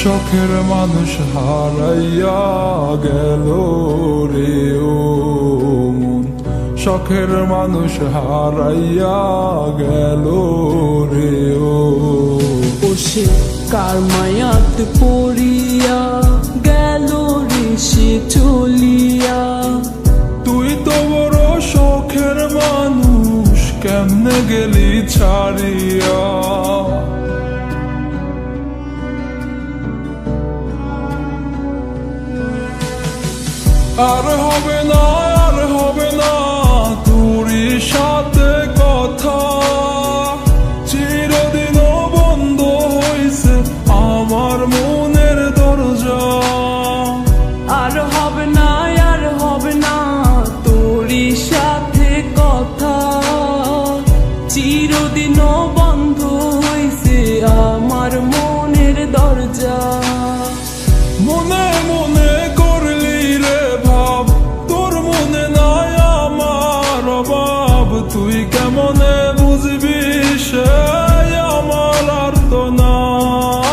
শখের মানুষ হারাইয়া গেল রে ও মন, শখের মানুষ হারাইয়া গেল রে ও। সে কার মায়াত পড়িয়া গেল রে সে চলিয়া। তুই তো বড় শখের মানুষ, কেমনে গেলি ছাড়িয়া। আর হবে না, আর হবে না তোরই সাথে কথা, চিরদিনও বন্ধ হইছে আমার মনের দরজা। আর হবে না, আর হবে না তোরই সাথে কথা, চিরদিনও বন্ধ হইছে আমার মনের দরজা। মনে মনে করলি রে ভাব, তোর মনে নাই আমার অভাব। তুই কেমনে বুঝবি সে আমার আর্তনাদ,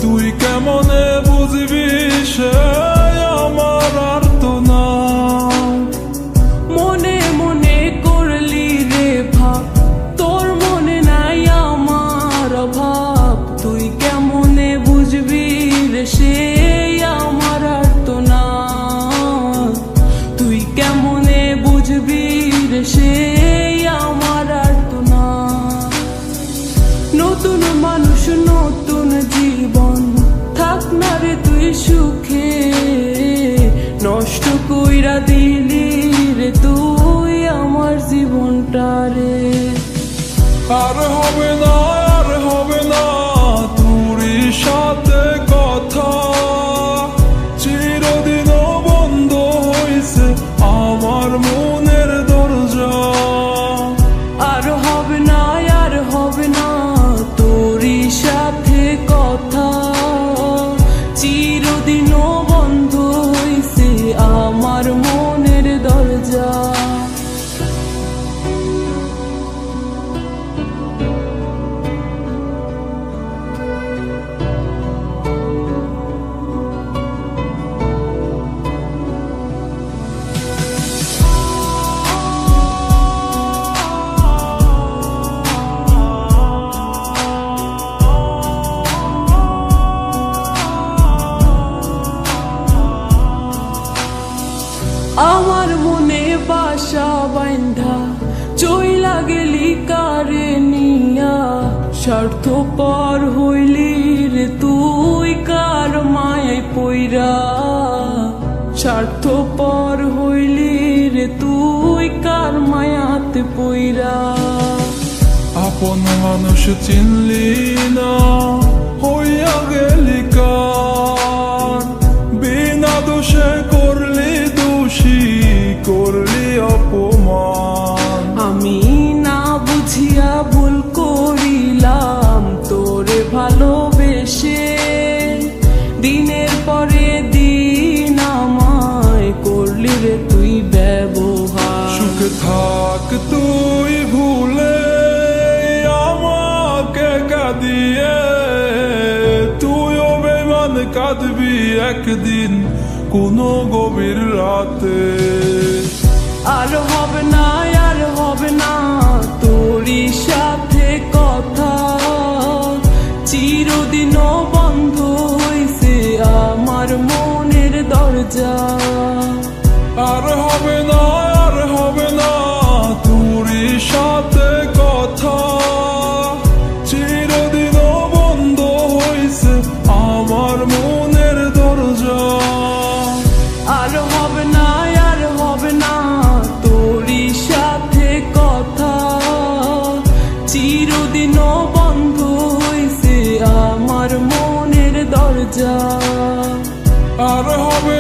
তুই কেমনে বুঝবি সে আমার আর্তনাদ। মনে মনে করলি রে ভাব, তোর মনে নাই আমার অভাব। তুই কেমনে বুঝবি রে সে আমার আর্তনাদ, তুই কেমনে বুঝবি রে সে আমার আর্তনাদ। নতুন মানুষ নতুন জীবন, থাক না রে তুই সুখে, নষ্ট কইরা দিলি রে তুই আমার জীবনটা রে। আর হবে না, আর হবে না তোরই সাথে কথা, চিরদিনও বন্ধ হইছে আমার মনের দরজা। আর হবে না, আর হবে না তোরই সাথে কথা, চিরদিনও বন্ধ হইছে আমার মনের দরজা। আমার মনে বাসা বাইন্ধা চইলা গেলি কারে নিয়া, স্বার্থপর হইলি রে তুই কার মায়ায় পইরা। স্বার্থপর হইলি রে তুই কার মায়াতে পইরা। আপন মানুষ চিনলি না, হইয়া গেলি কার। বিনা দোষে করলি দোষী, করলি অপমান। আমি না বুঝিয়া ভুল করিলাম তোরে ভালোবেসে, দিনের পরে দিন আমায় করলি রে তুই ব্যবহার। সুখে থাক তুই ভুলে আমাকে কাঁদিয়ে, তুইও বেমান কাঁদবি একদিন কোনো গভীর রাতে। আর হবে না, আর হবে না তোরই সাথে কথা, চিরদিনও বন্ধ হইছে আমার মনের দরজা। আর হবে না, আর হবে না তোরই সাথে কথা, চিরদিনও বন্ধ হইছে আমার মনের দরজা। আর হবে না, আর হবে না তোরই সাথে কথা, চিরদিনও বন্ধ হইছে আমার মনের দরজা। আর হবে